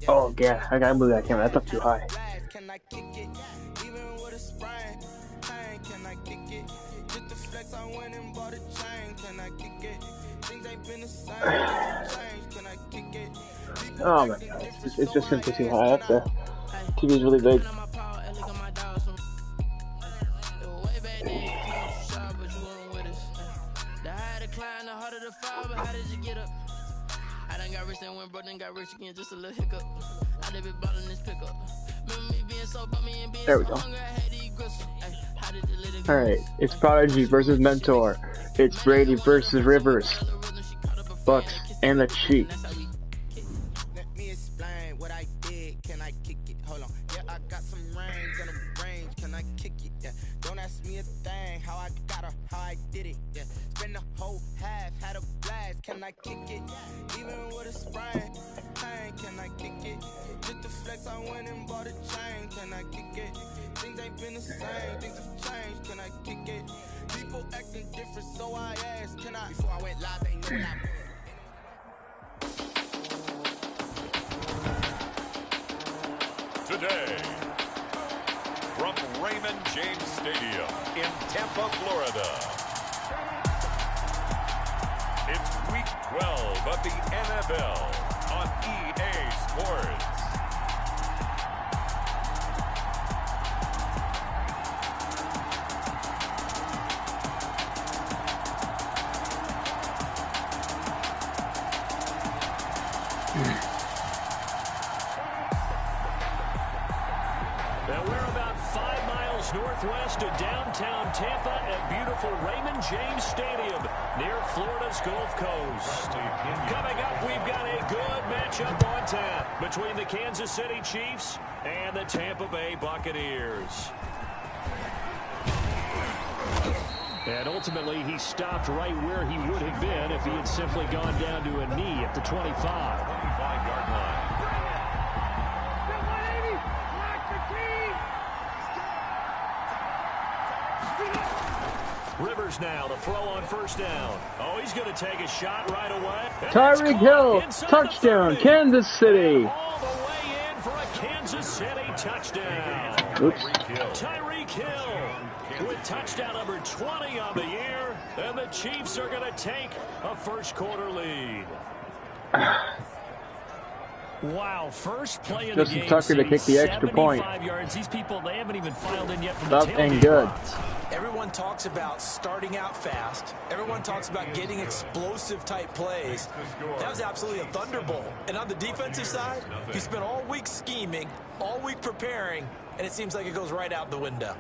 Oh yeah, I gotta move that camera. That's up too high. Oh my god, it's just simply too high up there. TV's really big. I got rich and went broke, then got rich again, just a little hiccup. I live it ballin' this pickup. Remember me being so bummy and being there we go. Alright, it's Prodigy versus Mentor. It's Brady versus Rivers. Bucks and the Chiefs. Let me explain what I did. Can I kick it? Hold on. Yeah, I got some range and a range. Can I kick it? Yeah. Don't ask me a thing. How I got her, how I did it. Yeah. Spend the whole half, had a blast. Can I kick it? Even with a sprain. Can I kick it? Just the flex, I went and bought a chain. Can I kick it? Things ain't been the same. Things have changed. Can I kick it? People acting different, so I asked. Can I? Before I went live, they knew what I was. Today, from Raymond James Stadium in Tampa, Florida, it's Week 12 of the NFL on EA Sports. Northwest of downtown Tampa at beautiful Raymond James Stadium near Florida's Gulf Coast. Coming up, we've got a good matchup on tap between the Kansas City Chiefs and the Tampa Bay Buccaneers. And ultimately, he stopped right where he would have been if he had simply gone down to a knee at the 25-yard line. Rivers now to throw on first down. Oh, he's going to take a shot right away. Tyreek Hill, touchdown, Kansas City. All the way in for a Kansas City touchdown. Oops. Tyreek Hill with touchdown number 20 on the year. And the Chiefs are going to take a first quarter lead. Wow, first play of the game. Tucker to kick the extra point. 75 yards. These people, they haven't even filed in yet from the Up tailgate and good. box. Everyone talks about starting out fast. Everyone talks about getting explosive type plays. That was absolutely a thunderbolt. And on the defensive side, you spent all week scheming, all week preparing, and it seems like it goes right out the window.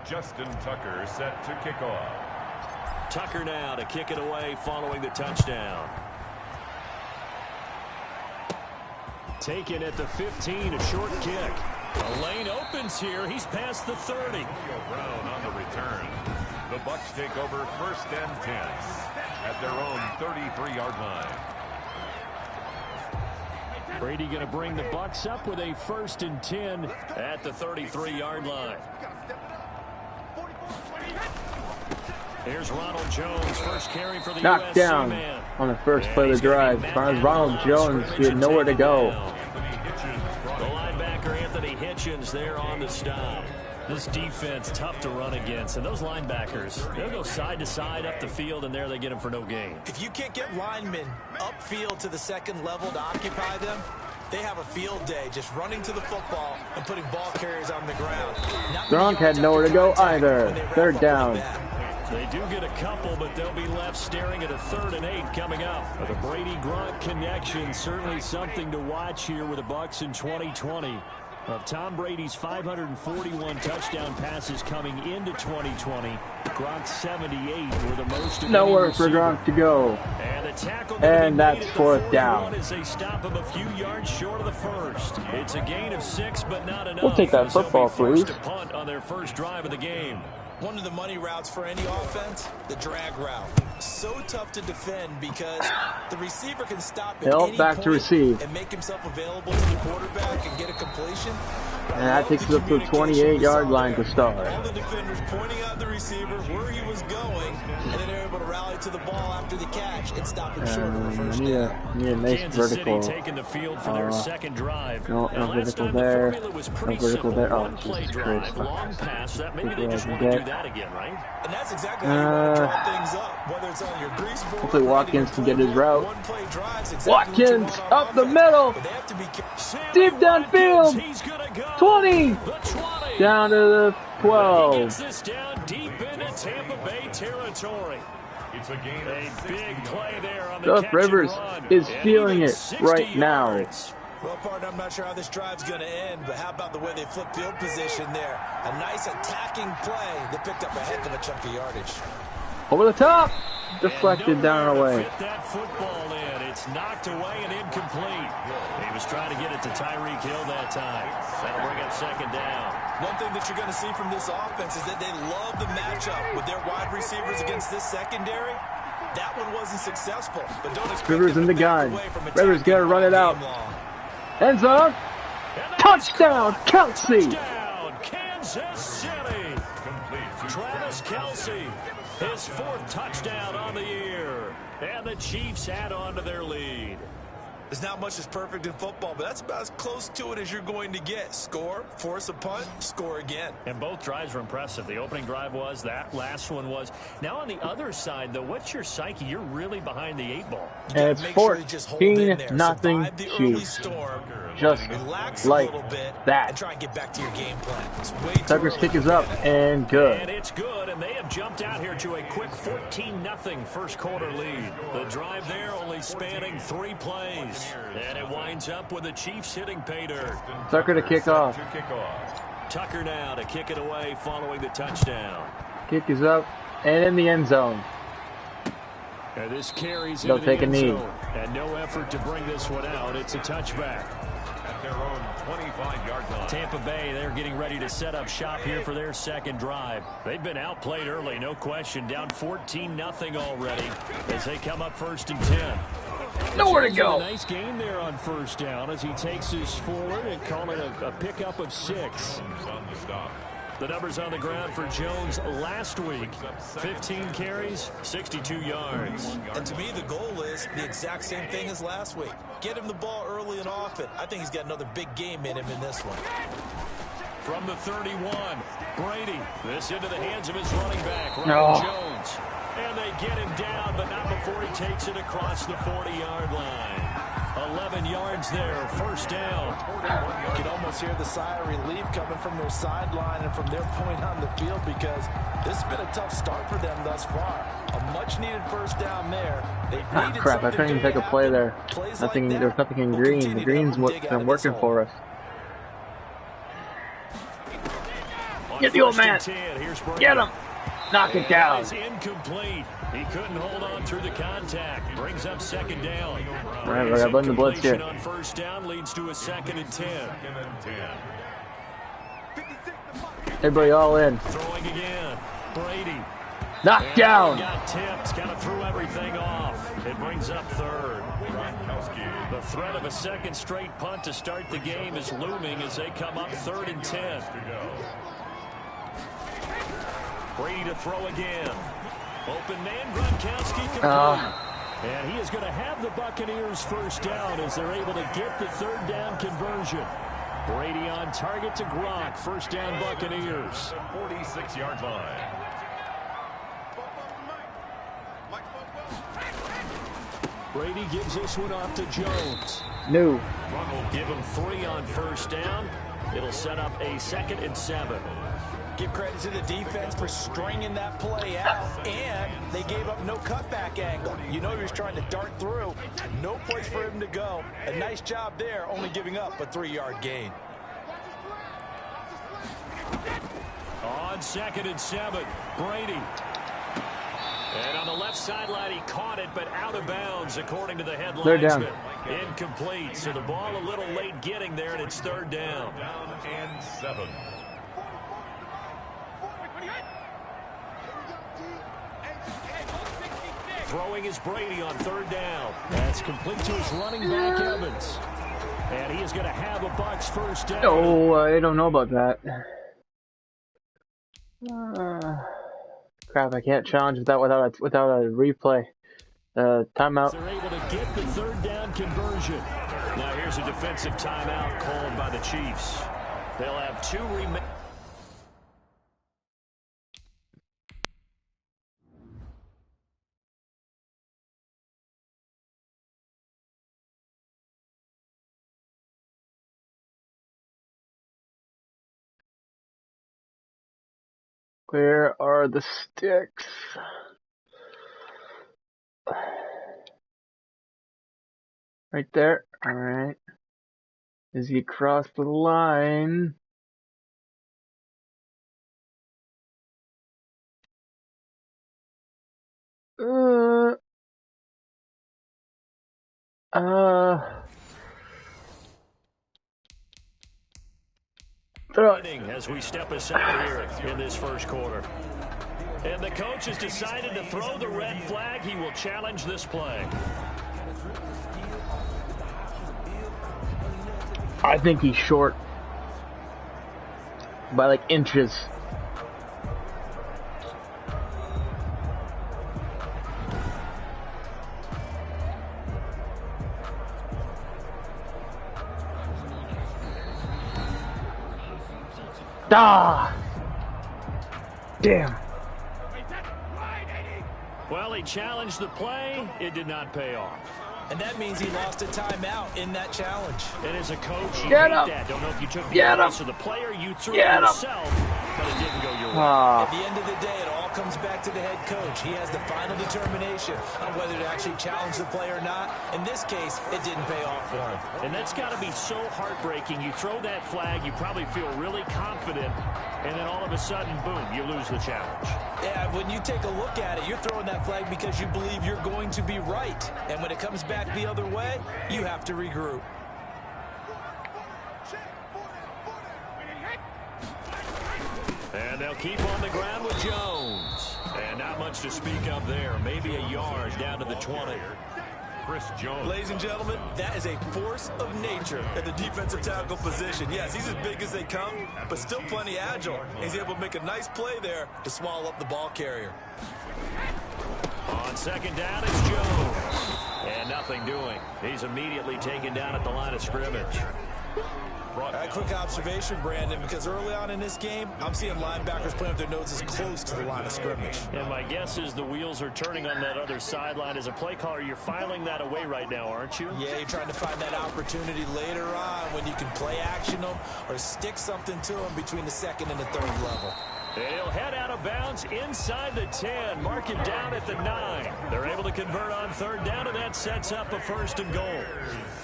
Justin Tucker set to kick off. Tucker now to kick it away following the touchdown. Taken at the 15, a short kick. The lane opens here. He's past the 30. Brown on the return. The Bucs take over first and 10 at their own 33-yard line. Brady going to bring the Bucs up with a first and 10 at the 33-yard line. Here's Ronald Jones, first carry for the Knocked USC down man. On the first play of the drive. Ronald Jones, he had nowhere to go. The linebacker Anthony Hitchens there on the stop. This defense tough to run against, and those linebackers, they'll go side to side up the field, and there they get them for no gain. If you can't get linemen upfield to the second level to occupy them, they have a field day just running to the football and putting ball carriers on the ground. Gronk had nowhere to go either. Third down. They do get a couple, but they'll be left staring at a 3rd and 8 coming up. The Brady-Gronk connection, certainly something to watch here with the Bucs in 2020. Of Tom Brady's 541 touchdown passes coming into 2020, Gronk's 78 were the most. Nowhere for Gronk to go. And the tackle and that's 4th down. As they stop him a few yards short of the first. It's a gain of 6, but not enough. We'll take that football, please. To punt on their first drive of the game. One of the money routes for any offense, the drag route. So tough to defend because the receiver can stop at Hill any back point to receive. and make himself available to the quarterback and get a completion. And that takes us up to the 28-yard line to start. All the defenders pointing out the receiver where he was going, and then they're able to rally to the ball after the catch and stop him short of a first down. Need a nice Kansas vertical. City taking the field for their second drive. No vertical there. No vertical there. Oh, Jesus Christ. Long pass. That maybe they just want to do that again, right? And that's exactly how you want to draw things up, whether it's on your grease board. Hopefully Watkins can get his route. One-play drives, exactly Watkins up the middle. Deep downfield. 20. Down to the 12. He gets this down deep into Tampa Bay territory. It's a gain A big play there on the Gus catch Rivers and run. is And feeling even it 60 right now. yards. Well, partner, I'm not sure how this drive's going to end, but how about the way they flip field position there? A nice attacking play that picked up a heck of a chunk of yardage. Over the top. Deflected down and away. Fit that football in. It's knocked away and incomplete. He was trying to get it to Tyreek Hill that time. That'll bring up second down. One thing that you're going to see from this offense is that they love the matchup with their wide receivers against this secondary. That one wasn't successful, but don't expect Rivers in the gun. Rivers got to run it out. End zone. Touchdown, Kelsey. Touchdown, Kansas City. Travis Kelce, his fourth touchdown on the year. And the Chiefs add on to their lead. There's not much that's perfect in football, but that's about as close to it as you're going to get. Score, force a punt, score again. And both drives were impressive. The opening drive was, that last one was. Now on the other side, though, what's your psyche? You're really behind the 8-ball. And it's 14-0 Chiefs. Just like that. And try and get back to your game plan. Tucker's kick is up and good. And it's good, and they have jumped out here to a quick 14-0 first quarter lead. The drive there only spanning 3 plays. And it winds up with the Chiefs hitting pay dirt. Tucker to kick off. Tucker now to kick it away following the touchdown. Kick is up and in the end zone. And this carries They'll into the take a end knee. zone. And no effort to bring this one out. It's a touchback. At their own 25-yard line. Tampa Bay, they're getting ready to set up shop here for their second drive. They've been outplayed early, no question. Down 14-0 already as they come up 1st and 10. Nowhere to go. A nice game there on first down as he takes his forward and call it a pickup of 6. The numbers on the ground for Jones last week. 15 carries, 62 yards. And to me, the goal is the exact same thing as last week. Get him the ball early and often. I think he's got another big game in him in this one. From the 31, Brady. This into the hands of his running back, Ronald Jones. And they get him down, but not before he takes it across the 40-yard line. 11 yards there, first down. You can almost hear the sigh of relief coming from their sideline and from their point on the field because this has been a tough start for them thus far. A much-needed first down there. Crap, I couldn't even take a play there. Nothing. There was nothing in green. The green's what's been working for us. Get the old man. Get him. Knock it down. It's incomplete. He couldn't hold on through the contact. Brings up second down. All right, we got to blend the blitz here. On first down leads to a 2nd and 10. Everybody all in. Throwing again. Brady. Knocked down. Got tipped. Kind of threw everything off. It brings up 3rd. The threat of a second straight punt to start the game is looming as they come up 3rd and 10. Brady to throw again. Open man, Gronkowski complete. And he is going to have the Buccaneers first down as they're able to get the 3rd down conversion. Brady on target to Gronk. First down Buccaneers. 46-yard line. Brady gives this one off to Jones. No. Will give him 3 on first down. It'll set up a 2nd and 7. Give credit to the defense for stringing that play out, and they gave up no cutback angle. You know he was trying to dart through. No place for him to go. A nice job there, only giving up a 3-yard gain. On 2nd and 7, Brady. And on the left sideline, he caught it, but out of bounds, according to the head They're down. linesman. Incomplete, so the ball a little late getting there, and it's 3rd down. Down and 7. Throwing is Brady on 3rd down. That's complete to his running back, Evans. And he is going to have a Bucs first down. Oh, I don't know about that. Crap, I can't challenge that without a replay. Timeout. They're able to get the third down conversion. Now here's a defensive timeout called by the Chiefs. They'll have 2 remaining. Where are the sticks? Right there. All right. As he crossed the line. Throw it. As we step aside here in this first quarter. And the coach has decided to throw the red flag. He will challenge this play. I think he's short by like inches. Ah! Damn. Well, he challenged the play. It did not pay off. And that means he lost a timeout in that challenge. And as a coach, you Get hate him. that. Don't know if you took the Get advice him. of the player, you threw Get it him. yourself, but it didn't go your way. Ah. At the end of the day, it all comes back to the head coach. He has the final determination on whether to actually challenge the play or not. In this case, it didn't pay off for him. And that's got to be so heartbreaking. You throw that flag, you probably feel really confident, and then all of a sudden, boom, you lose the challenge. Yeah, when you take a look at it, you're throwing that flag because you believe you're going to be right. And when it comes back the other way, you have to regroup. And they'll keep on the ground with Jones. And not much to speak of there. Maybe a yard down to the 20. Chris Jones. Ladies and gentlemen, that is a force of nature at the defensive tackle position. Yes, he's as big as they come, but still plenty agile. He's able to make a nice play there to swallow up the ball carrier. On second down, it's Jones. And nothing doing. He's immediately taken down at the line of scrimmage. A quick observation, Brandon, because early on in this game, I'm seeing linebackers playing with their noses close to the line of scrimmage. And my guess is the wheels are turning on that other sideline. As a play caller, you're filing that away right now, aren't you? Yeah, you're trying to find that opportunity later on when you can play action them or stick something to them between the second and the third level. He'll head out of bounds inside the 10. Mark it down at the 9. They're able to convert on third down, and that sets up a 1st and goal.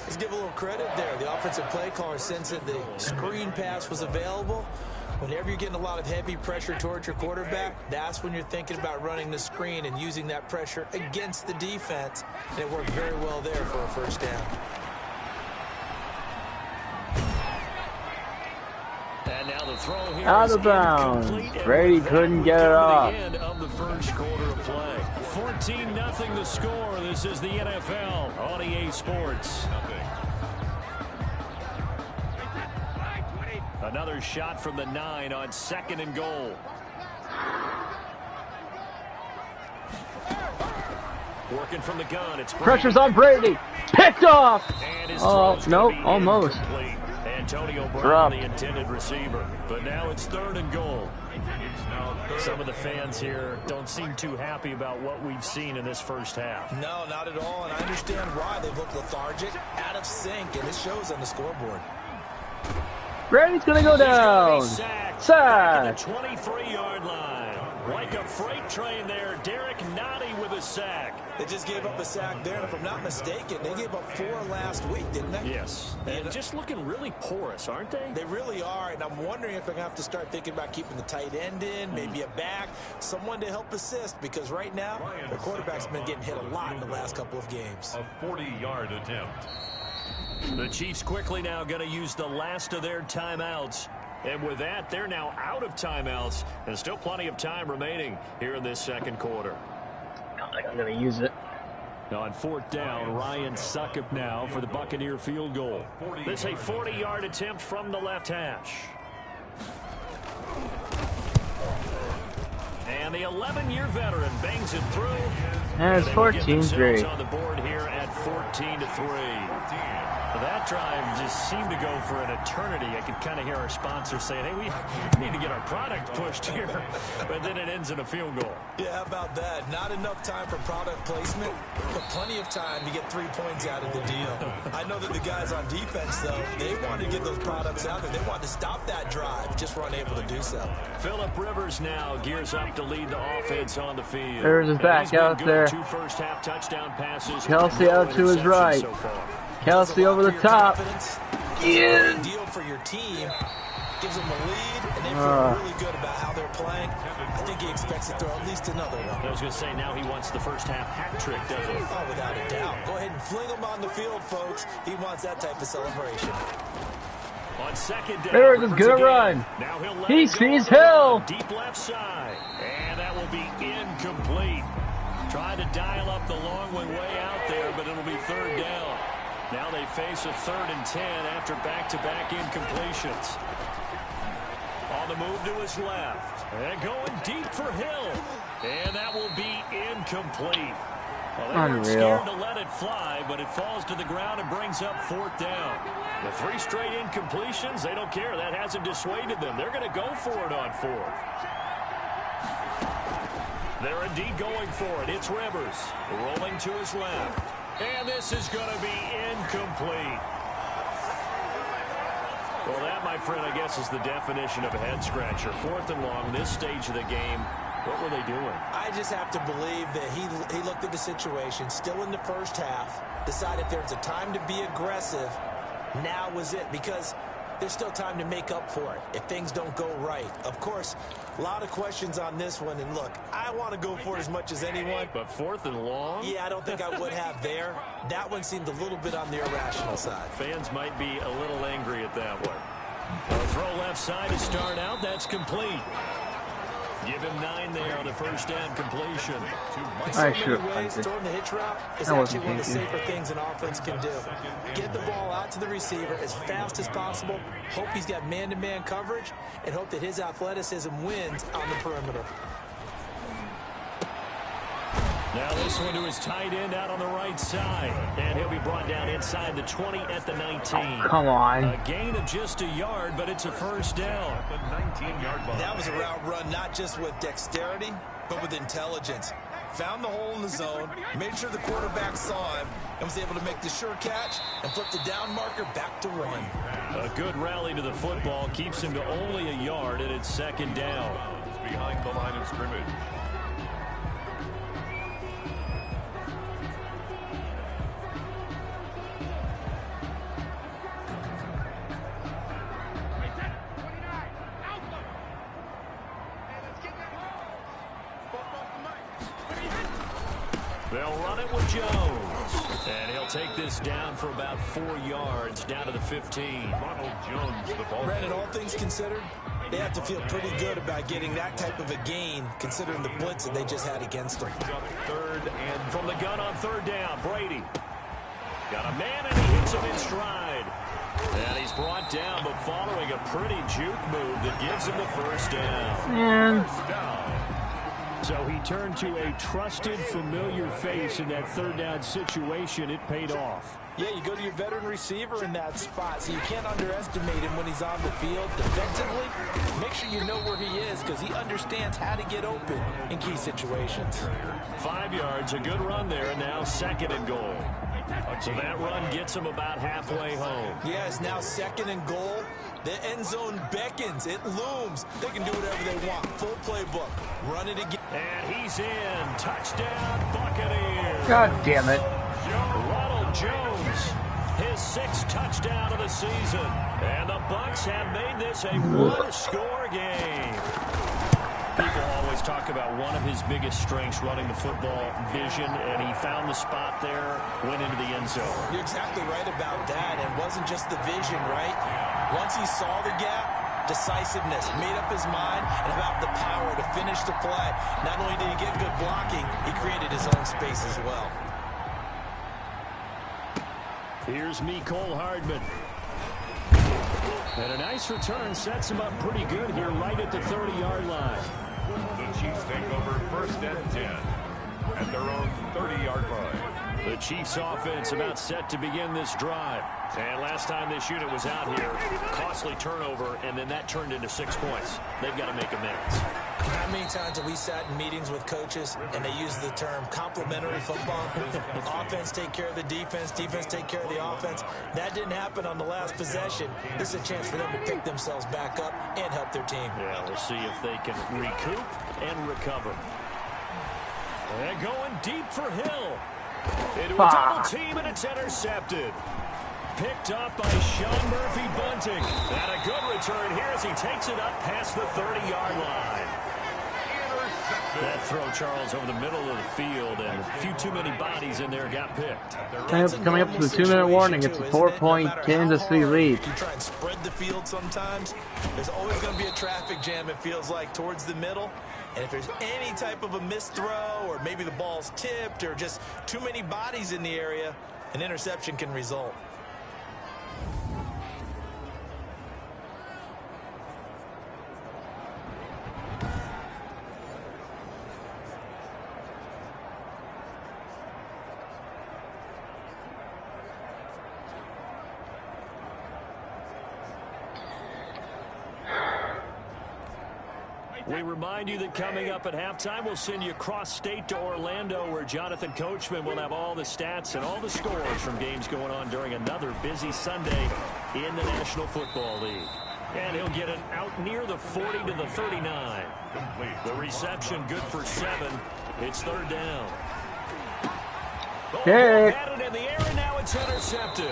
Let's give a little credit there. The offensive play caller sensed that the screen pass was available. Whenever you're getting a lot of heavy pressure towards your quarterback, that's when you're thinking about running the screen and using that pressure against the defense. And it worked very well there for a 1st down. And now the throw here Out is of bounds. incomplete, Brady and with couldn't that, get it we're off. to the end of the first quarter of play. 14-0 the score. This is the NFL on EA Sports. Another shot from the 9 on 2nd and goal. Working from the gun. It's Brady. Pressure's on Brady. Picked off. And his Oh, throw's no, gonna be almost. incomplete. Antonio Brown, Drop. the intended receiver. But now it's 3rd and goal. Some of the fans here don't seem too happy about what we've seen in this first half. No, not at all, and I understand why. They've looked lethargic, out of sync, and it shows on the scoreboard. Brady's gonna go down. Sack. Sack. At the 23-yard line. Like a freight train there, Derek Nottie with a sack. They just gave up a sack there, and if I'm not mistaken, they gave up 4 last week, didn't they? Yes. And just looking really porous, aren't they? They really are, and I'm wondering if they're going to have to start thinking about keeping the tight end in, maybe a back, someone to help assist, because right now, their quarterback's been getting hit a lot in the last couple of games. A 40-yard attempt. The Chiefs quickly now going to use the last of their timeouts. And with that, they're now out of timeouts. And still plenty of time remaining here in this second quarter. I don't think I'm gonna use it. Now on 4th down, Ryan Succop now for the Buccaneer field goal. This is a 40-yard attempt from the left hash. And the 11-year veteran bangs it through. And it's 14-3. On the board here at 14-3. That drive just seemed to go for an eternity. I could kind of hear our sponsor saying, hey, we need to get our product pushed here. But then it ends in a field goal. Yeah, how about that? Not enough time for product placement, but plenty of time to get 3 points out of the deal. I know that the guys on defense, though, they wanted to get those products out there. They wanted to stop that drive, just weren't able to do so. Phillip Rivers now gears up to lead the offense on the field. Rivers is back out there. 2 first-half touchdown passes. Kelsey out to his right. Kelsey over the top. Yeah. Deal for your team. Gives them a lead, and they feel really good about how they're playing. I think he expects to throw at least another one. I was going to say, now he wants the first-half hat trick, doesn't he? Oh, without a doubt. Go ahead and fling him on the field, folks. He wants that type of celebration. On 2nd down, Rivers is going to run. He sees Hill. Deep left side, and that will be incomplete. Trying to dial up the long one way out there, but it'll be 3rd down. Now they face a 3rd and 10 after back-to-back incompletions. On the move to his left. And going deep for Hill. And that will be incomplete. Well, they weren't scared to let it fly, but it falls to the ground and brings up 4th down. The 3 straight incompletions, they don't care. That hasn't dissuaded them. They're going to go for it on 4th. They're indeed going for it. It's Rivers rolling to his left. And this is going to be incomplete. Well, that, my friend, I guess is the definition of a head-scratcher. 4th and long, this stage of the game. What were they doing? I just have to believe that he looked at the situation, still in the first half, decided there's a time to be aggressive. Now was it, because there's still time to make up for it if things don't go right. Of course, a lot of questions on this one, and look, I want to go for it as much as anyone. But 4th and long? Yeah, I don't think I would have there. That one seemed a little bit on the irrational side. Fans might be a little angry at that one. A throw left side to start out. That's complete. Give him 9 there on the first down completion. I should have ways, throwing the hitch route is actually one of the safer things an offense can do. Get the ball out to the receiver as fast as possible. Hope he's got man-to-man coverage, and hope that his athleticism wins on the perimeter. Now this one to his tight end out on the right side. And he'll be brought down inside the 20 at the 19. Oh, come on. A gain of just a yard, but it's a first down. That was a route run not just with dexterity, but with intelligence. Found the hole in the zone, made sure the quarterback saw him, and was able to make the sure catch and flip the down marker back to 1. A good rally to the football keeps him to only a yard, and it's 2nd down. Behind the line of scrimmage. They'll run it with Jones. And he'll take this down for about 4 yards, down to the 15. Ronald Jones, the ball. Brandon, all things considered, they have to feel pretty good about getting that type of a gain, considering the blitz that they just had against them. 3rd and from the gun on 3rd down, Brady. Got a man, and he hits him in stride. And he's brought down, but following a pretty juke move that gives him the first down. First down. So he turned to a trusted, familiar face in that 3rd down situation. It paid off. Yeah, you go to your veteran receiver in that spot, so you can't underestimate him when he's on the field defensively. Make sure you know where he is, because he understands how to get open in key situations. 5 yards, a good run there, and now 2nd and goal. So that run gets him about halfway home. Yeah, it's now 2nd and goal. The end zone beckons. It looms. They can do whatever they want. Full playbook. Run it again. And he's in. Touchdown, Buccaneers. God damn it. Ronald Jones, his 6th touchdown of the season. And the Bucs have made this a one-score game. People always talk about one of his biggest strengths running the football, vision, and he found the spot there, went into the end zone. You're exactly right about that. It wasn't just the vision, right? Once he saw the gap, decisiveness, made up his mind, and about the power to finish the play. Not only did he get good blocking, he created his own space as well. Here's Mecole Hardman. And a nice return sets him up pretty good here right at the 30-yard line. The Chiefs take over 1st and 10 at their own 30-yard line. The Chiefs offense about set to begin this drive. And last time this unit was out here, costly turnover, and then that turned into 6 points. They've got to make amends. How many times have we sat in meetings with coaches and they use the term complementary football? Offense take care of the defense, defense take care of the offense. That didn't happen on the last possession. This is a chance for them to pick themselves back up and help their team. Yeah, we'll see if they can recoup and recover. And going deep for Hill. Into a double team, and it's intercepted. Picked up by Sean Murphy Bunting. And a good return here as he takes it up past the 30-yard line. That throw, Charles, over the middle of the field, and a few too many bodies in there got picked. Coming up to the 2-minute warning, it's a 4-point Kansas City lead. You try and spread the field sometimes. There's always going to be a traffic jam, it feels like, towards the middle. And if there's any type of a missed throw, or maybe the ball's tipped, or just too many bodies in the area, an interception can result. We remind you that coming up at halftime, we'll send you cross-state to Orlando, where Jonathan Coachman will have all the stats and all the scores from games going on during another busy Sunday in the National Football League. And he'll get it out near the 40 to the 39. The reception good for 7. It's 3rd down. Kick. Batted in the air, and now it's intercepted.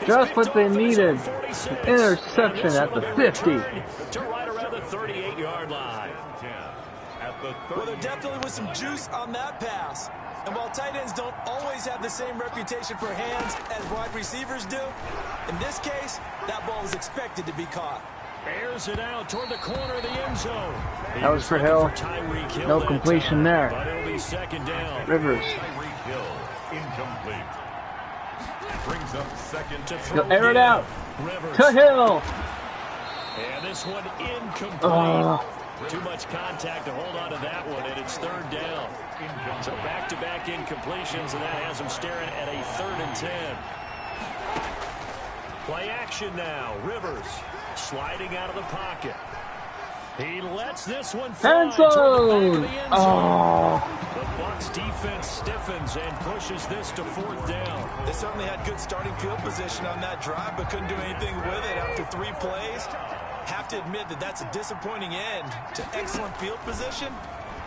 Just what they needed. Interception at the 50. To right around the 38-yard line. Well, there definitely was some juice on that pass. And while tight ends don't always have the same reputation for hands as wide receivers do, in this case, that ball was expected to be caught. Airs it out toward the corner of the end zone. That was for Hill. No completion there. But it'll be 2nd down. Rivers. Tyreek Hill, incomplete. Brings up 2nd to He'll air it out. Rivers. To Hill. And this one incomplete. Too much contact to hold on to that one, and it's 3rd down. So back-to-back incompletions, and that has them staring at a 3rd and 10. Play action now. Rivers sliding out of the pocket. He lets this one fly. Handsome. The Bucs defense stiffens and pushes this to 4th down. They certainly had good starting field position on that drive, but couldn't do anything with it after 3 plays. Have to admit that that's a disappointing end to excellent field position.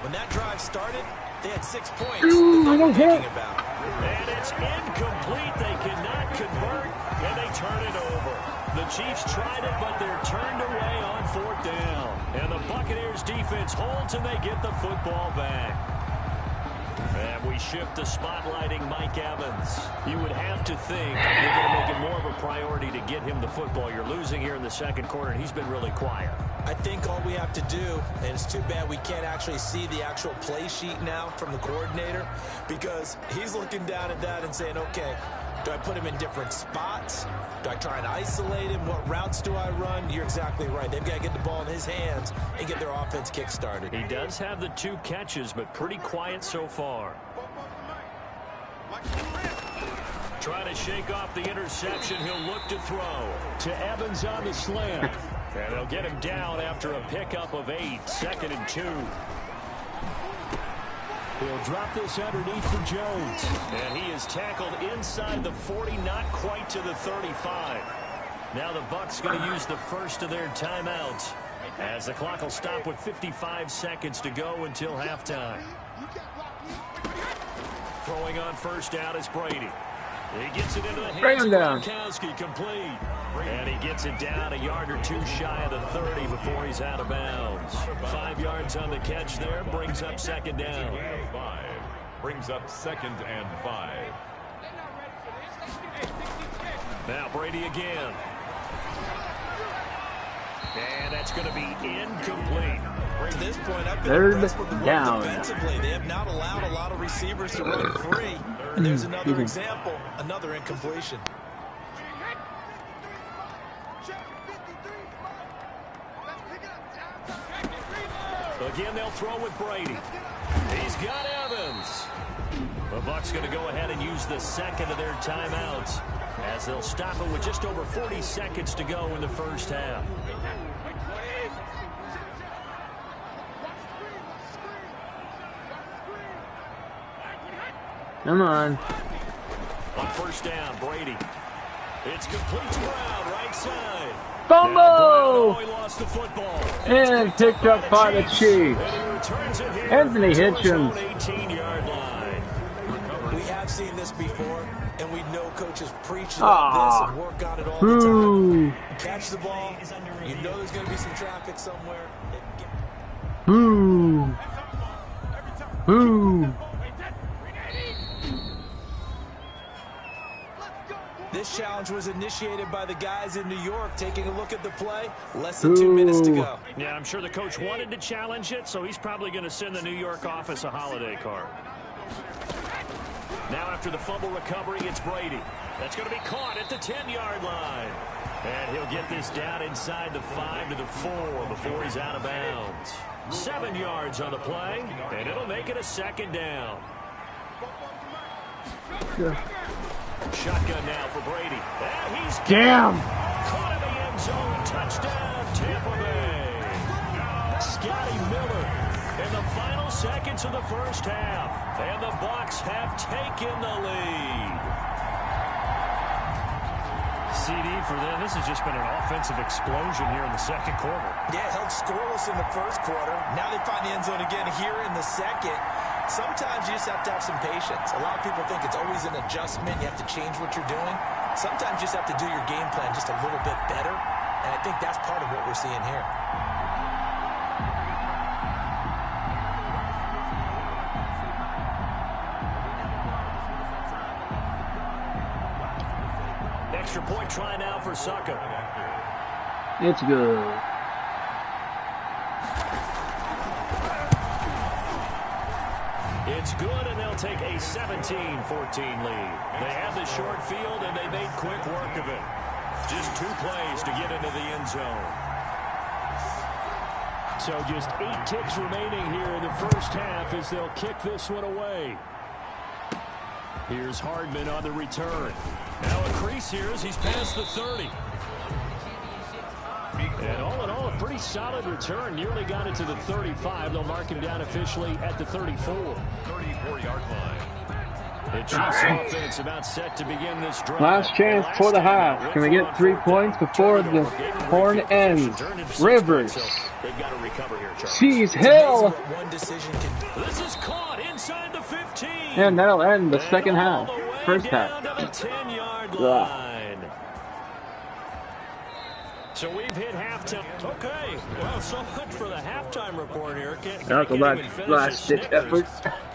When that drive started, they had 6 points that they were thinking about. And it's incomplete. They cannot convert, and they turn it over. The Chiefs tried it, but they're turned away on 4th down. And the Buccaneers defense holds, and they get the football back. And we shift to spotlighting Mike Evans. You would have to think they're going to make it more of a priority to get him the football. You're losing here in the 2nd quarter, and he's been really quiet. I think all we have to do, and it's too bad we can't actually see the actual play sheet now from the coordinator, because he's looking down at that and saying, okay, do I put him in different spots? Do I try and isolate him? What routes do I run? You're exactly right. They've got to get the ball in his hands and get their offense kick-started. He does have the 2 catches, but pretty quiet so far. Trying to shake off the interception. He'll look to throw to Evans on the slant. And they'll get him down after a pickup of 8. 2nd and 2. He'll drop this underneath for Jones. And he is tackled inside the 40, not quite to the 35. Now the Bucs going to use the first of their timeouts, as the clock will stop with 55 seconds to go until halftime. Throwing on 1st down is Brady. He gets it into the hands of Gronkowski, complete. And he gets it down a yard or 2 shy of the 30 before he's out of bounds. 5 yards on the catch there, brings up 2nd down. Brings up 2nd and 5. Now Brady again. And that's going to be incomplete. To this point, I've been impressed with the work defensively. They have not allowed a lot of receivers to run free. And there's another example, another incompletion. Again, they'll throw with Brady. He's got Evans. The Bucs going to go ahead and use the second of their timeouts as they'll stop it with just over 40 seconds to go in the first half. Come on. On first down, Brady. It's complete to Brown, right side. Fumble! He lost the football. And picked up by the Chiefs. Anthony Hitchens. 18-yard line. We have seen this before, and we know coaches preach about this and work on it all the time. Catch the ball. You know there's going to be some traffic somewhere. Boo. Boo. This challenge was initiated by the guys in New York. Taking a look at the play, less than 2 minutes to go. Yeah, I'm sure the coach wanted to challenge it, so he's probably going to send the New York office a holiday card. Now after the fumble recovery, it's Brady. That's going to be caught at the 10-yard line. And he'll get this down inside the 5 to the 4 before he's out of bounds. 7 yards on the play, and it'll make it a second down. Yeah. Shotgun now for Brady. And he's Damn! caught in the end zone. Touchdown, Tampa Bay. Scotty Miller in the final seconds of the first half. And the Bucs have taken the lead. CD for them. This has just been an offensive explosion here in the second quarter. Yeah, held scoreless in the first quarter. Now they find the end zone again here in the second. Sometimes you just have to have some patience. A lot of people think it's always an adjustment. You have to change what you're doing. Sometimes you just have to do your game plan just a little bit better. And I think that's part of what we're seeing here. Extra point try now for Succa. It's good. It's good, and they'll take a 17-14 lead. They have the short field, and they made quick work of it. Just 2 plays to get into the end zone. So just 8 ticks remaining here in the first half as they'll kick this one away. Here's Hardman on the return. Now a crease here as he's past the 30. And all in all, a pretty solid return. Nearly got it to the 35. They'll mark him down officially at the 34. 34-yard line. The Chiefs offense about set to begin this drive. Last chance for the half. Can we get 3 points before the horn ends? Rivers. They've got to recover here, Charles. Cheese Hill. One decision can This is caught inside the 15. And that'll end the second half. First half. Down to the 10-yard line. So we've hit halftime. Okay, well, so much for the halftime report here. That's a last-ditch effort.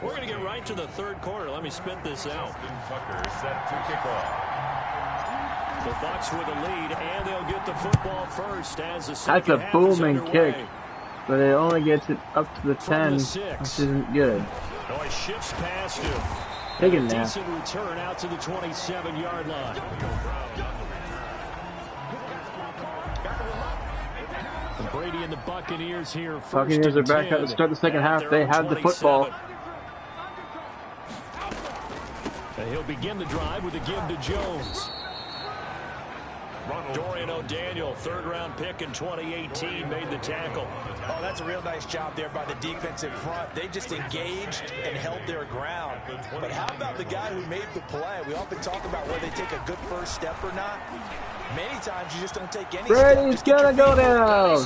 We're going to get right to the third quarter. Let me spit this out. Tucker set to kick off. The Bucs with the lead, and they'll get the football first as the second That's a half booming is underway. kick, but it only gets it up to the 10, which isn't good. Oh, he shifts past him. Take it now. Decent return out to the 27-yard line. Brady and the Buccaneers here. Buccaneers are back out to start the second half. They have the football. And he'll begin the drive with a give to Jones. Dorian O'Daniel, third-round pick in 2018, made the tackle. Oh, that's a real nice job there by the defensive front. They just engaged and held their ground. But how about the guy who made the play? We often talk about whether they take a good first step or not. Many times you just don't take any Brady's gonna go down.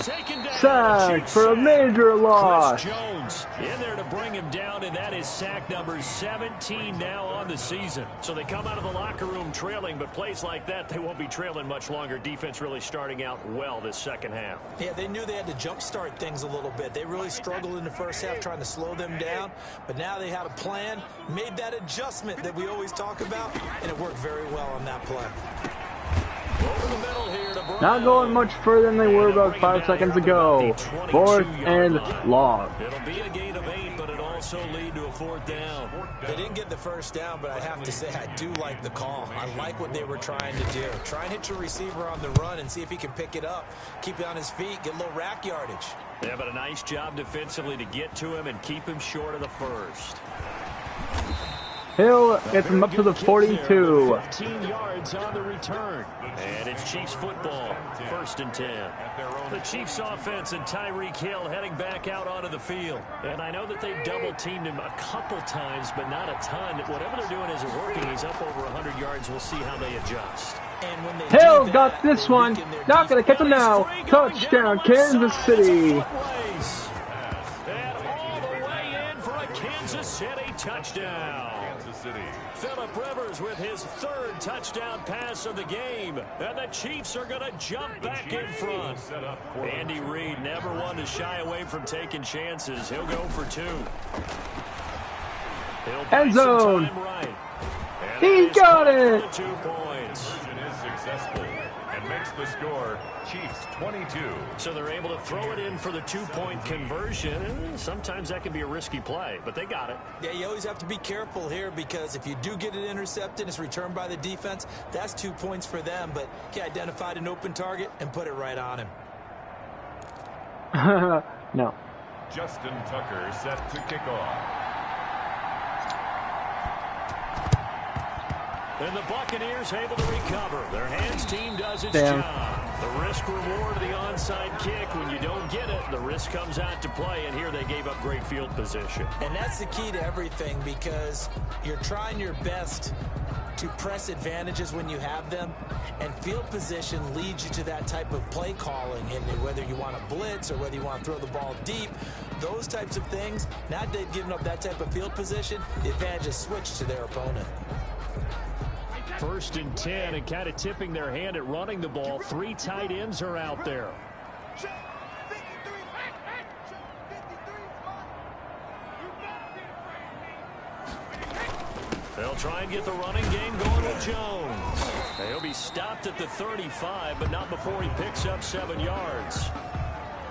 Sack for a major loss. Chris Jones in there to bring him down, and that is sack number 17 now on the season. So they come out of the locker room trailing, but plays like that, they won't be trailing much longer. Defense really starting out well this second half. Yeah, they knew they had to jumpstart things a little bit. They really struggled in the first half trying to slow them down, but now they had a plan, made that adjustment that we always talk about, and it worked very well on that play. Over the middle here to Brown. Not going much further than they were about 5 seconds ago. 4th and long. It'll be a gain of 8, but it also lead to a 4th down. They didn't get the first down, but I have to say I do like the call. I like what they were trying to do. Try and hit your receiver on the run and see if he can pick it up. Keep it on his feet, get a little rack yardage. Yeah, but a nice job defensively to get to him and keep him short of the first. Hill gets him up to the 42. 15 yards on the return. And it's Chiefs football, 1st and 10. The Chiefs offense and Tyreek Hill heading back out onto the field. And I know that they've double-teamed him a couple times, but not a ton. Whatever they're doing isn't working. He's up over 100 yards. We'll see how they adjust. And when they Hill got this one. Not going to catch him now. Touchdown, Kansas City. And all the way in for a Kansas City touchdown. Phillip Rivers with his 3rd touchdown pass of the game. And the Chiefs are going to jump back in front. Andy Reid never one to shy away from taking chances. He'll go for 2. End zone. Right. He got it. 2 points. Is successful and makes the score Chiefs 22. So they're able to throw it in for the 2-point conversion. Sometimes that can be a risky play, but they got it. Yeah, you always have to be careful here because if you do get it intercepted, it's returned by the defense. That's 2 points for them, but he identified an open target and put it right on him. No. Justin Tucker set to kick off. And the Buccaneers able to recover. Their hands team does its Damn. job. The risk reward of the onside kick. When you don't get it, the risk comes out to play, and here they gave up great field position. And that's the key to everything because you're trying your best to press advantages when you have them, and field position leads you to that type of play calling. And whether you want to blitz or whether you want to throw the ball deep, those types of things, now that they've given up that type of field position, the advantage is switched to their opponent. 1st and 10, and kind of tipping their hand at running the ball. 3 tight ends are out there. They'll try and get the running game going with Jones. He'll be stopped at the 35, but not before he picks up 7 yards.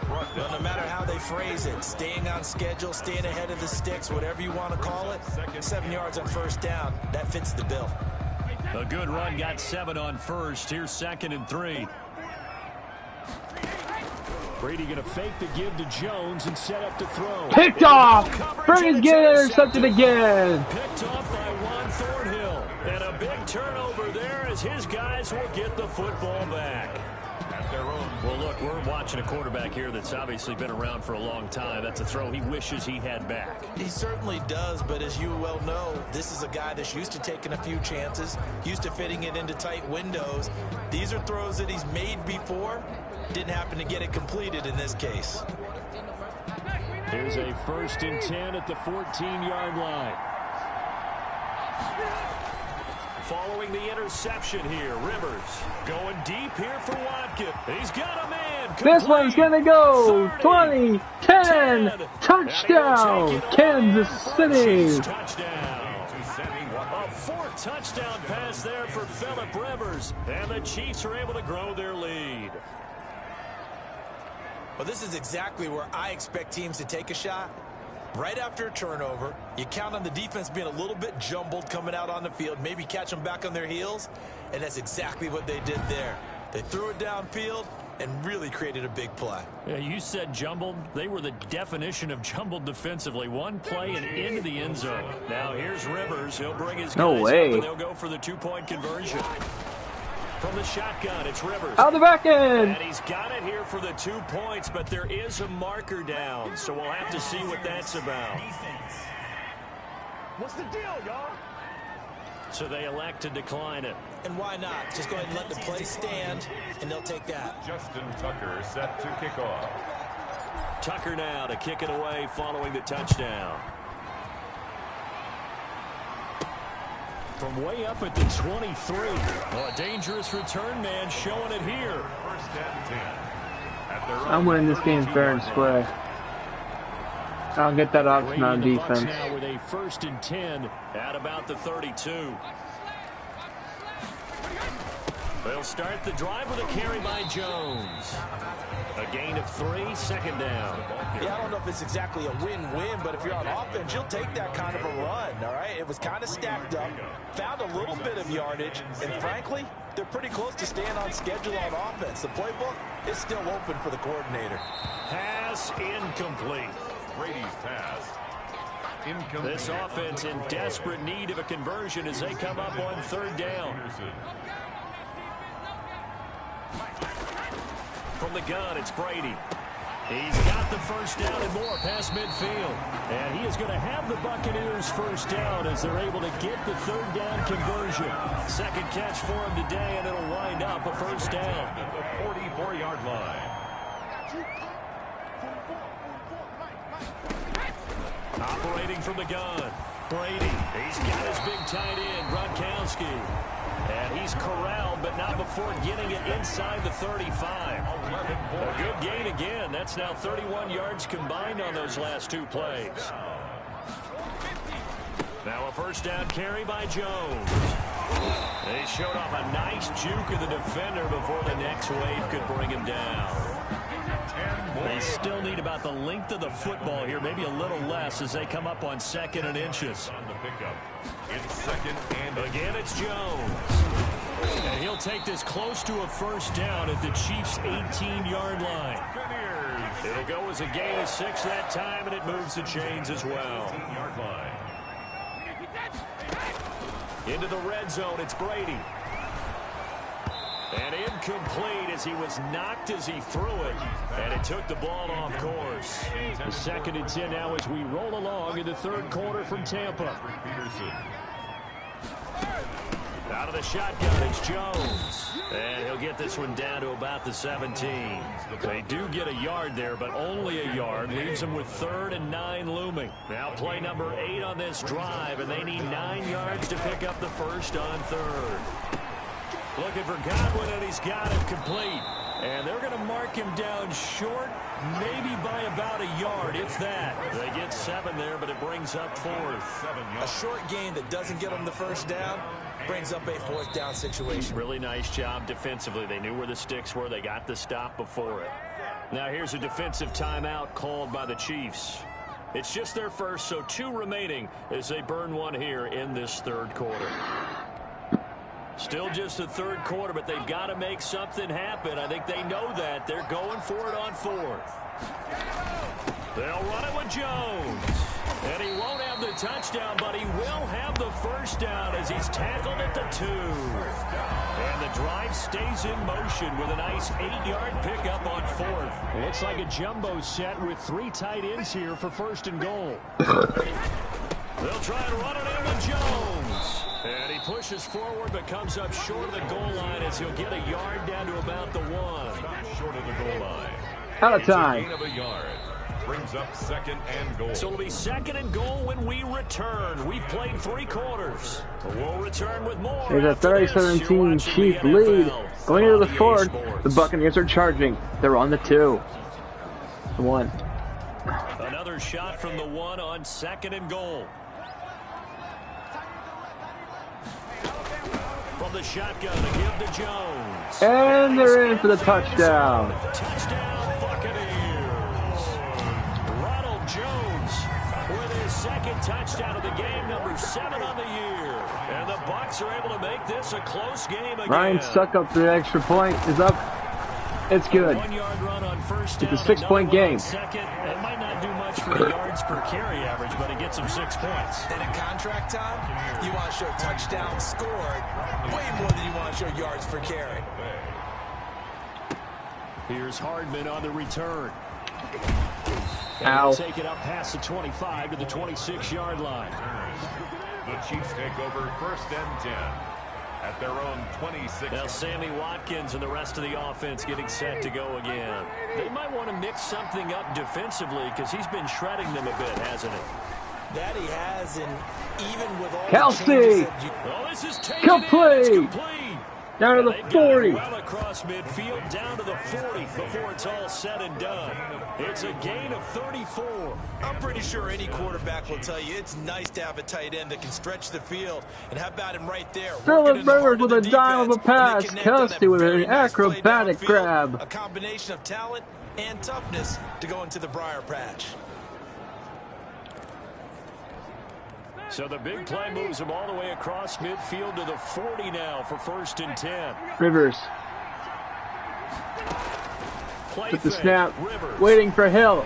Well, no matter how they phrase it, staying on schedule, staying ahead of the sticks, whatever you want to call it, 7 yards on 1st down, that fits the bill. A good run got 7 on 1st. Here's 2nd and 3. Brady going to fake the give to Jones and set up to throw. Picked off. Brady's getting intercepted again. Picked off by Juan Thornhill. And a big turnover there as his guys will get the football back. Well, look, we're watching a quarterback here that's obviously been around for a long time. That's a throw he wishes he had back. He certainly does, but as you well know, this is a guy that's used to taking a few chances, used to fitting it into tight windows. These are throws that he's made before. Didn't happen to get it completed in this case. Here's a 1st and 10 at the 14-yard line. Following the interception here, Rivers going deep here for Watkins. He's got a man. This one's going to go 20, 10, touchdown, Kansas City. Touchdown. A 4th touchdown pass there for Phillip Rivers, and the Chiefs are able to grow their lead. Well, this is exactly where I expect teams to take a shot. Right after a turnover, you count on the defense being a little bit jumbled coming out on the field, maybe catch them back on their heels, and that's exactly what they did there. They threw it downfield and really created a big play. Yeah, you said jumbled. They were the definition of jumbled defensively. One play and into the end zone. Now here's Rivers. He'll bring his guys up, and they'll go for the 2-point conversion. From the shotgun, it's Rivers. Out the back end. And he's got it here for the 2 points, but there is a marker down, so we'll have to see what that's about. What's the deal, y'all? So they elect to decline it. And why not? Just go ahead and let the play stand, and they'll take that. Justin Tucker set to kick off. Tucker now to kick it away following the touchdown. From way up at the 23. Well, a dangerous return man showing it here. 1st and 10. At their I'm winning this game fair and square. I'll get that option on defense. Now with a 1st and 10 at about the 32. They'll start the drive with a carry by Jones. A gain of 3, second down. Yeah, I don't know if it's exactly a win-win, but if you're on offense, you'll take that kind of a run, all right? It was kind of stacked up, found a little bit of yardage, and frankly, they're pretty close to staying on schedule on offense. The playbook is still open for the coordinator. Pass incomplete. Brady's pass incomplete. This offense in desperate need of a conversion as they come up on third down. From the gun, it's Brady. He's got the first down and more past midfield. And he is going to have the Buccaneers first down as they're able to get the third down conversion. Second catch for him today, and it'll wind up a first down. At the 44-yard line. Operating from the gun, Brady. He's got his big tight end, Gronkowski. And he's corralled, but not before getting it inside the 35. A good gain again. That's now 31 yards combined on those last 2 plays. Now a first down carry by Jones. They showed off a nice juke of the defender before the next wave could bring him down. They still need about the length of the football here, maybe a little less as they come up on 2nd and inches. On the pickup. It's 2nd and again, it's Jones. And he'll take this close to a first down at the Chiefs' 18-yard line. It'll go as a gain of 6 that time, and it moves the chains as well. 18-yard line. Into the red zone, it's Brady. And incomplete as he was knocked as he threw it. And it took the ball off course. The 2nd and 10 now as we roll along in the third quarter from Tampa. Out of the shotgun, it's Jones. And he'll get this one down to about the 17. They do get a yard there, but only a yard. Leaves them with 3rd and 9 looming. Now play number 8 on this drive, and they need 9 yards to pick up the first on 3rd. Looking for Godwin, and he's got it complete. And they're going to mark him down short, maybe by about a yard, if that. They get 7 there, but it brings up 4th. A short gain that doesn't get them the first down brings up a 4th down situation. Really nice job defensively. They knew where the sticks were. They got the stop before it. Now here's a defensive timeout called by the Chiefs. It's just their first, so 2 remaining as they burn one here in this third quarter. Still just the third quarter, but they've got to make something happen. I think they know that. They're going for it on 4th. They'll run it with Jones. And he won't have the touchdown, but he will have the first down as he's tackled at the 2. And the drive stays in motion with a nice 8-yard pickup on 4th. Looks like a jumbo set with 3 tight ends here for 1st and goal. They'll try and run it in with Jones. And he pushes forward but comes up short of the goal line as he'll get a yard down to about the 1. Short of the goal line. Out of time. Gain of a yard. Brings up 2nd and goal. So it'll be 2nd and goal when we return. We've played 3 quarters. We'll return with more. There's a 30-17 Chief lead. Going into the 4th, the Buccaneers are charging. They're on the 2. 1. Another shot from the 1 on 2nd and goal. From the shotgun to give to Jones. And they're in for the touchdown. Touchdown, Buccaneers. Ronald Jones with his 2nd touchdown of the game, number 7 on the year. And the Bucs are able to make this a close game again. Ryan Suckup for the extra point is up. It's good. 1-yard run on first down. It's a 6-point game. Second, it might not do much for the yards per carry average, but it gets them 6 points. And in contract time, you want to show touchdowns scored way more than you want to show yards per carry. Here's Hardman on the return. Ow. Take it up past the 25 to the 26-yard line. The Chiefs take over 1st and 10 at their own 26. Now Sammy Watkins and the rest of the offense getting set to go again. They might want to mix something up defensively because he's been shredding them a bit, hasn't he? That he has, and even with all Kelsey! the changes that Oh, this is taken Complete! in. It's complete. Down to the 40. Well across midfield, down to the 40 before it's all said and done. It's a gain of 34. I'm pretty sure any quarterback will tell you it's nice to have a tight end that can stretch the field. And how about him right there? Philip Rivers with a dime of a pass. Kelsey with an acrobatic grab. A combination of talent and toughness to go into the briar patch. So the big play moves him all the way across midfield to the 40 now for 1st and 10. Rivers. With the snap. Waiting for Hill.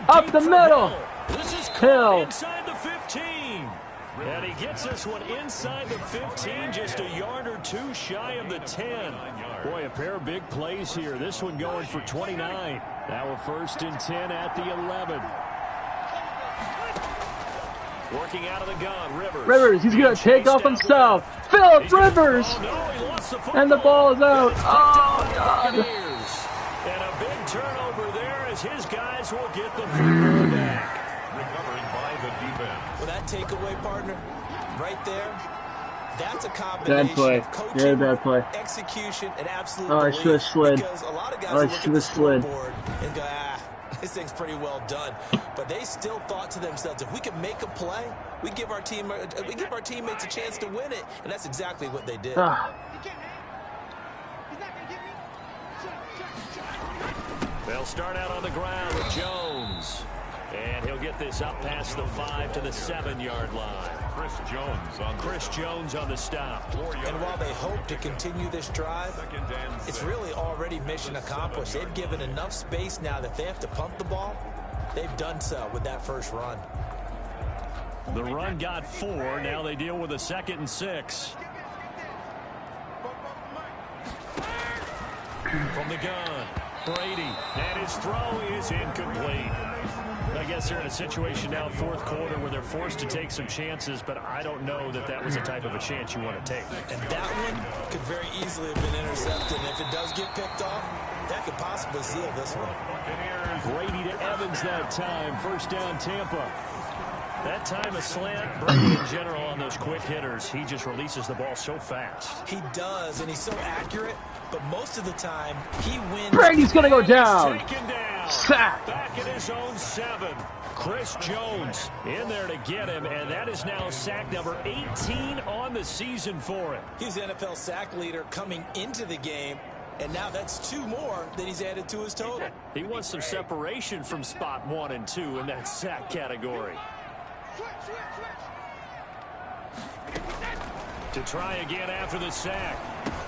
Up the middle. This is Hill. Inside the 15. And he gets this one inside the 15, just a yard or two shy of the 10. Boy, a pair of big plays here. This one going for 29. Now we're 1st and 10 at the 11. Working out of the gun, Rivers, he's going to take off himself. Philip Rivers! And the ball is out. Oh, God. And a big turnover there as his guys will get the football back. Recovered by the defense. Well, that takeaway, partner, right there, that's a combination bad play. of coaching, Very bad play. execution, and absolute I should have slid. Because a lot of guys look at the scoreboard and go, this thing's pretty well done. But they still thought to themselves, if we can make a play, we give our teammates a chance to win it. And that's exactly what they did. They'll start out on the ground with Jones. And he'll get this up past the 5 to the 7-yard line. Chris Jones on the stop. And while they hope to continue this drive, it's really already mission accomplished. They've given enough space now that they have to pump the ball. They've done so with that first run. The run got 4. Now they deal with a 2nd and 6. From the gun, Brady. And his throw is incomplete. I guess they're in a situation now, 4th quarter, where they're forced to take some chances, but I don't know that that was the type of a chance you want to take. And that one could very easily have been intercepted. And if it does get picked off, that could possibly seal this one. Brady to Evans that time. 1st down, Tampa. That time a slant. Brady in general on those quick hitters, he just releases the ball so fast. He does, and he's so accurate, but most of the time he wins. Brady's going to go down. Taken down. Sack. Back at his own 7. Chris Jones in there to get him, and that is now sack number 18 on the season for him. He's NFL sack leader coming into the game, and now that's 2 more that he's added to his total. He wants some separation from spot 1 and 2 in that sack category. To try again after the sack.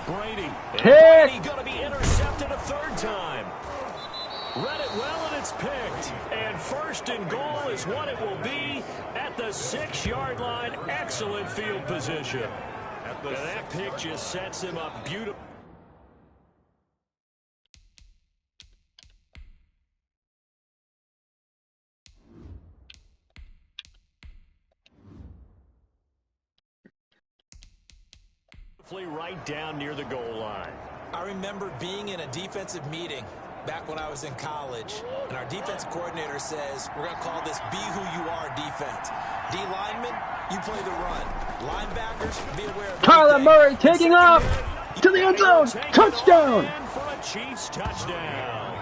Brady. Brady going to be intercepted a 3rd time. Read it well, and it's picked. And 1st and goal is what it will be at the 6-yard line. Excellent field position. And that pick just sets him up beautifully. Right down near the goal line. I remember being in a defensive meeting back when I was in college, and our defensive coordinator says, we're going to call this be who you are defense. D linemen, you play the run. Linebackers, be aware of Kyler Murray taking off to the end zone. Touchdown. For a Chiefs touchdown.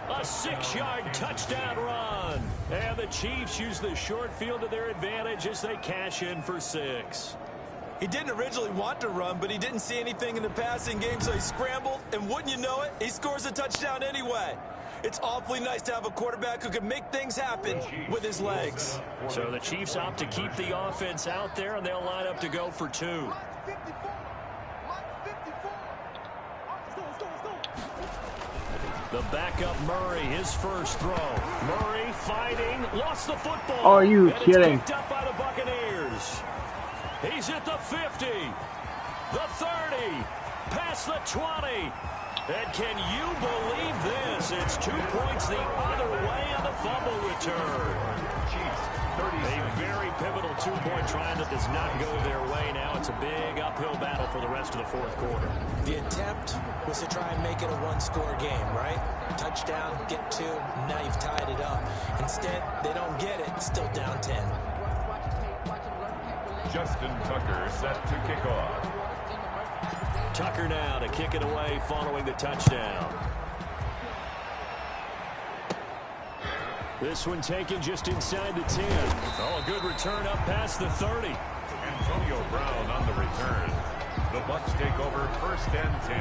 A 6-yard touchdown run. And the Chiefs use the short field to their advantage as they cash in for 6. He didn't originally want to run, but he didn't see anything in the passing game, so he scrambled, and wouldn't you know it, he scores a touchdown anyway. It's awfully nice to have a quarterback who can make things happen with his legs. So the Chiefs opt to keep the offense out there, and they'll line up to go for 2. The backup Murray, his first throw. Murray fighting, lost the football. Are you kidding? It's picked up by the Buccaneers. He's at the 50, the 30, past the 20. And can you believe this? It's 2 points the other way on the fumble return. A very pivotal 2-point try that does not go their way now. It's a big uphill battle for the rest of the 4th quarter. The attempt was to try and make it a 1-score game, right? Touchdown, get 2, now you've tied it up. Instead, they don't get it, still down 10. Justin Tucker set to kick off. Tucker now to kick it away following the touchdown. This one taken just inside the 10. Oh, a good return up past the 30. Antonio Brown on the return. The Bucs take over 1st and 10.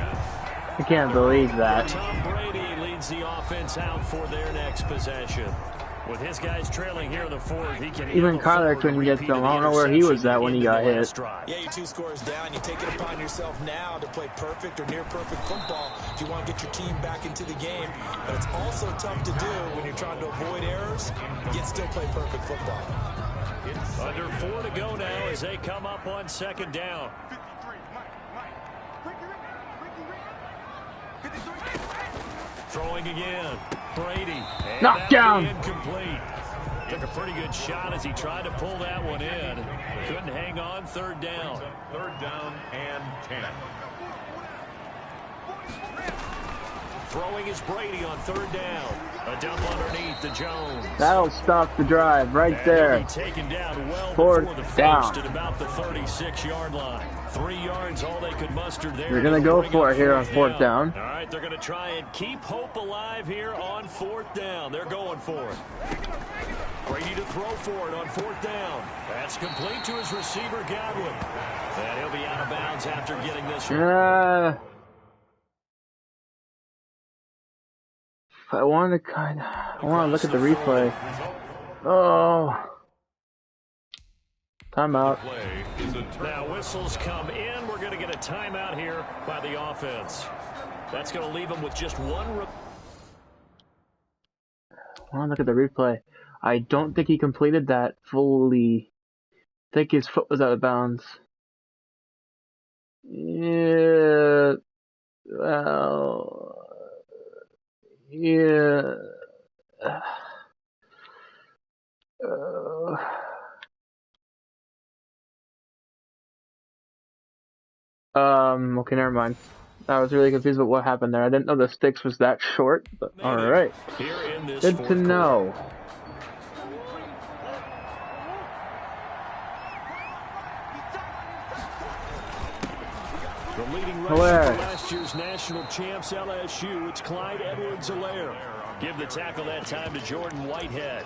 I can't believe that. Tom Brady leads the offense out for their next possession. With his guys trailing here in the 4th, he can even Kyler couldn't get them. I don't know where he was at when he got hit. Yeah, you're 2 scores down. You take it upon yourself now to play perfect or near perfect football if you want to get your team back into the game. But it's also tough to do when you're trying to avoid errors, yet still play perfect football. Under 4 to go now as they come up on 2nd down. Throwing again. Brady. Knockdown. Incomplete. Took a pretty good shot as he tried to pull that one in. Couldn't hang on. 3rd down. 3rd down and 10. Throwing is Brady on 3rd down. A dump underneath to Jones. That'll stop the drive right there. And he'll be taken down well 4th before the 1st down. at about the 36-yard line. 3 yards, all they could muster there. They're going to go for it here on 4th down. All right, they're going to try and keep hope alive here on 4th down. They're going for it. Brady to throw for it on 4th down. That's complete to his receiver, Godwin. And he'll be out of bounds after getting this one. I want to look at the replay. Oh. Timeout. Now whistles come in. We're going to get a timeout here by the offense. That's going to leave them with just one. I want to look at the replay. I don't think he completed that fully. I think his foot was out of bounds. Yeah. Well. Yeah. Okay, never mind. I was really confused with what happened there. I didn't know the sticks was that short, but alright. Good to know. The leading rusher for last year's national champs, LSU, it's Clyde Edwards-Helaire. Give the tackle that time to Jordan Whitehead.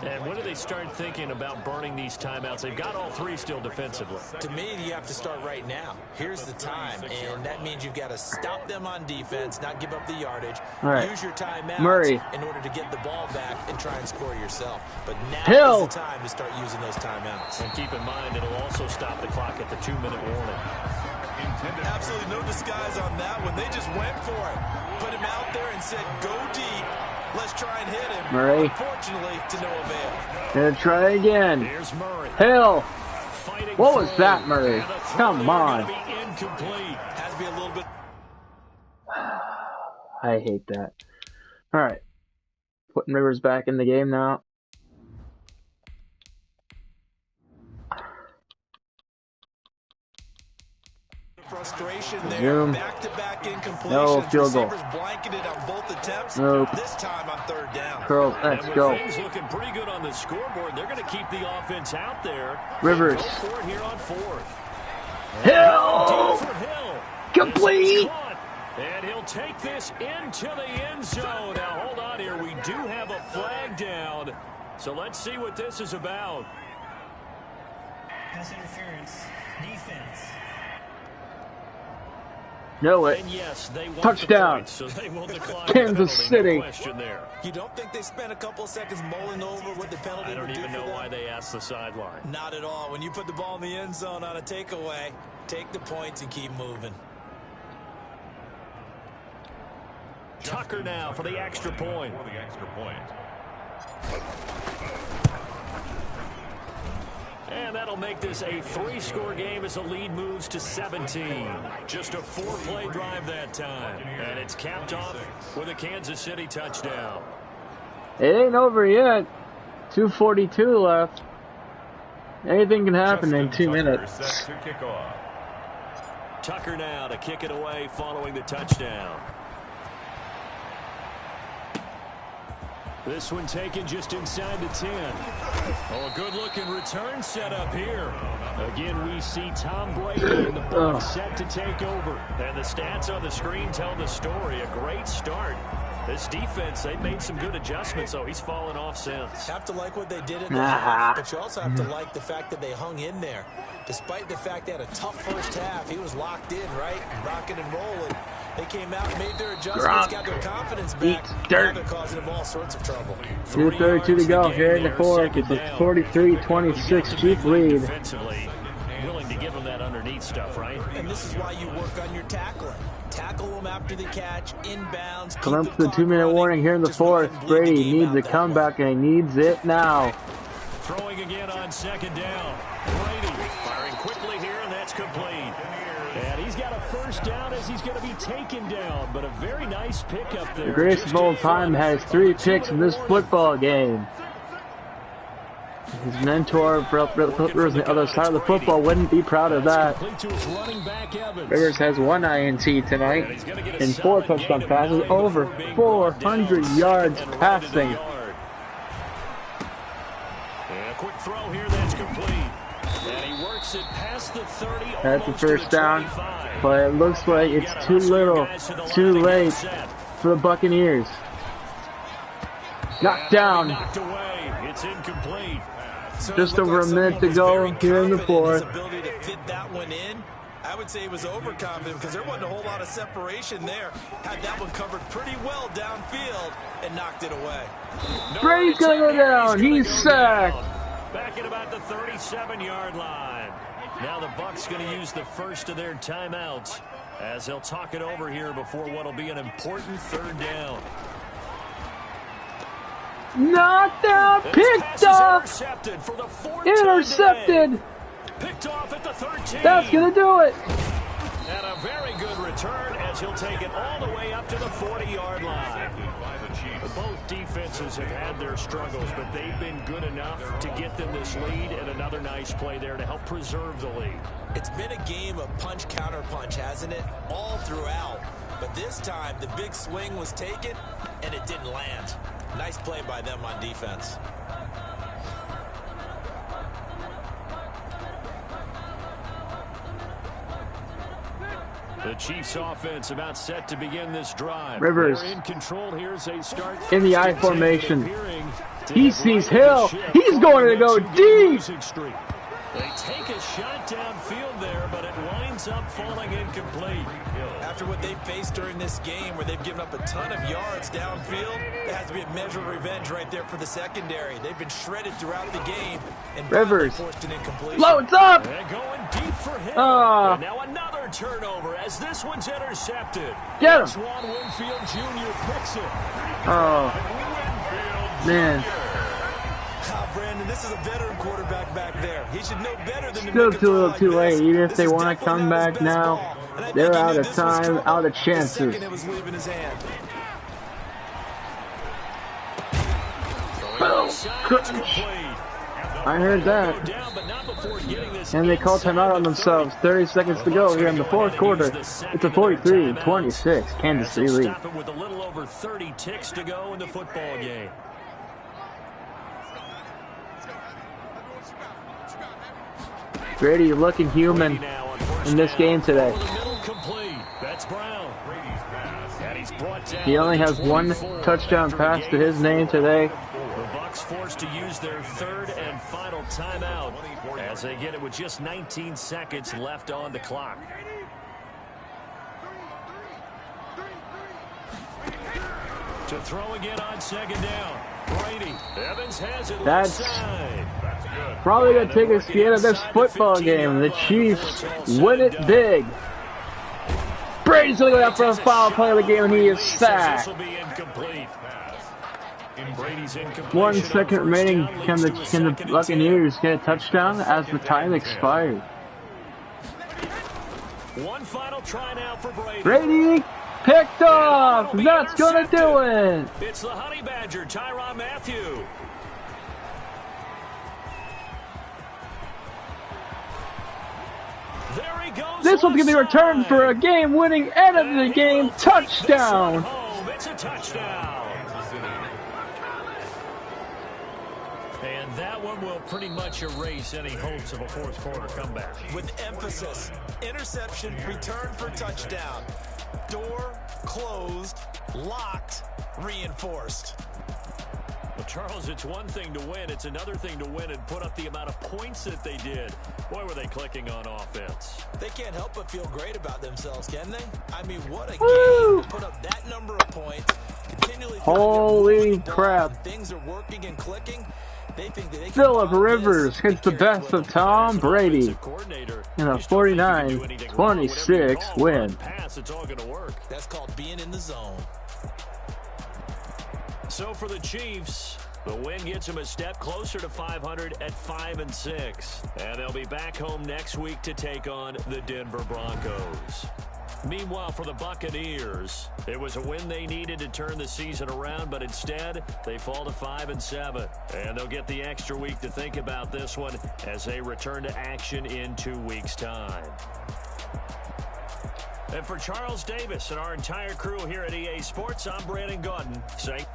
And when do they start thinking about burning these timeouts? They've got all 3 still defensively. To me, you have to start right now. Here's the time, and that means you've got to stop them on defense, not give up the yardage. Right. Use your timeouts Murray in order to get the ball back and try and score yourself. But now is the time to start using those timeouts. And keep in mind, it'll also stop the clock at the 2-minute warning. Absolutely no disguise on that one. They just went for it. Put him out there and said, go deep. Let's try and hit him. Murray. Unfortunately, to no avail. Gonna try again. Here's Murray. Hill. What was that, Murray? Come on. Incomplete. Has to be a little bit. I hate that. Alright. Putting Rivers back in the game now. Frustration there. Zoom. Back-to-back incompletions. No field goal. Receivers blanketed on both attempts. Nope. This time on 3rd down. Curl, let's and go. Things looking pretty good on the scoreboard. They're going to keep the offense out there. Rivers. Go for it here on 4th. Hill. Deep for Hill. Complete. And he'll take this into the end zone. Now, hold on here. We do have a flag down. So let's see what this is about. Pass interference. Defense. Know it. And yes, they want Touchdown. the point, so they will decline Kansas the penalty, City. No question there. You don't think they spent a couple of seconds mulling over what the penalty I don't would do even for know them? why they asked the sideline. Not at all. When you put the ball in the end zone on a takeaway, take the points and keep moving. Tucker now for the extra point. For the extra point. And that'll make this a 3-score game as the lead moves to 17. Just a 4-play drive that time. And it's capped off with a Kansas City touchdown. It ain't over yet. 2:42 left. Anything can happen in 2 minutes. Set to kick off. Tucker now to kick it away following the touchdown. This one taken just inside the 10. Oh, a good-looking return set up here. Again, we see Tom Brady in the box set to take over. And the stats on the screen tell the story. A great start. This defense, they've made some good adjustments, so he's fallen off since. Have to like what they did in the half, but you also have to like the fact that they hung in there. Despite the fact they had a tough first half, he was locked in, right? Rocking and rolling. They came out and made their adjustments, got their confidence back. Now they're causing them all sorts of trouble. 2:32 to go here in the fourth. It's a 43-26 Chief lead. Willing to give them that underneath stuff, right? And this is why you work on your tackling. Tackle them after the catch, inbounds. Coming up to the 2-minute warning here in the fourth. Brady needs a comeback, and he needs it now. Throwing again on second down. Brady firing quickly here, and that's complete. And he's got a first down as he's going to be taken down, but a very nice pickup there. The greatest of all time has 3 picks in this football game. His mentor, Rivers on the other side of the football, wouldn't be proud of that. Rivers has 1 INT tonight and 4 touchdown passes, over 400 yards passing. And a quick throw here that's complete. And he works it past the 30. That's the first down, but it looks like it's too little, too late for the Buccaneers. Knocked down. Knocked away. It's incomplete. Just over a minute to go here in the fourth. Ability to fit that one in, I would say he was overconfident because there wasn't a whole lot of separation there. Had that one covered pretty well downfield and knocked it away. Brady's gonna go down. He's sacked. Back at about the 37-yard line. Now the Bucs going to use the first of their timeouts as they'll talk it over here before what will be an important third down. Knocked out, picked up, intercepted. Picked off at the 13. That's gonna do it. And a very good return as he'll take it all the way up to the 40-yard line. Both defenses have had their struggles, but they've been good enough to get them this lead, and another nice play there to help preserve the lead. It's been a game of punch-counter-punch, hasn't it? All throughout. But this time, the big swing was taken, and it didn't land. Nice play by them on defense. The Chiefs offense about set to begin this drive. Rivers They're in control here as they start in the I formation. He sees Hill. He's going to go deep. They take a shot downfield there, but it winds up falling incomplete. After what they've faced during this game, where they've given up a ton of yards downfield, there has to be a measure of revenge right there for the secondary. They've been shredded throughout the game, and Rivers forced an incompletion. Loads up. And going deep for him. And now another turnover as this one's intercepted. Get him. Swan Winfield Jr. picks it. Oh, man. Brandon, this is a veteran quarterback back there. He should know better than Still too little too late. Even if they want to come back now, they're out of time, out of chances. Boom. I heard that. And they call timeout on themselves. 30 seconds to go here in the fourth quarter. It's a 43-26 Kansas City lead. With a little over 30 ticks to go in the football game. Brady looking human in this game today. He only has 1 touchdown pass to his name today. The Bucs forced to use their third and final timeout as they get it with just 19 seconds left on the clock. To throw again on second down. Brady. Evans has it. That's probably going to take a ski out of this football game. The Chiefs win it big. Brady's going to go out for a foul play of the game, and he is sacked. 1 second remaining. Can the Buccaneers get a touchdown as the time expired? One final try now for Brady. Brady picked off. That's going to do it. It's the Honey Badger, Tyrann Mathieu. There he goes. This one's going to be returned for a game-winning end of the game touchdown. It's a touchdown. And that one will pretty much erase any hopes of a fourth quarter comeback. With emphasis, interception, return for touchdown. Door closed, locked, reinforced. Well, Charles, it's one thing to win. It's another thing to win and put up the amount of points that they did. Boy, were they clicking on offense. They can't help but feel great about themselves, can they? I mean, what a Woo! game to put up that number of points. Continually Holy crap. Things are working and clicking. They think that they can Phillip Rivers hits the best of Tom Brady in a 49-26 win. It's all going to work. That's called being in the zone. So for the Chiefs, the win gets them a step closer to 500 at 5-6. And they'll be back home next week to take on the Denver Broncos. Meanwhile, for the Buccaneers, it was a win they needed to turn the season around, but instead, they fall to 5-7. And they'll get the extra week to think about this one as they return to action in 2 weeks' time. And for Charles Davis and our entire crew here at EA Sports, I'm Brandon Gaudin saying...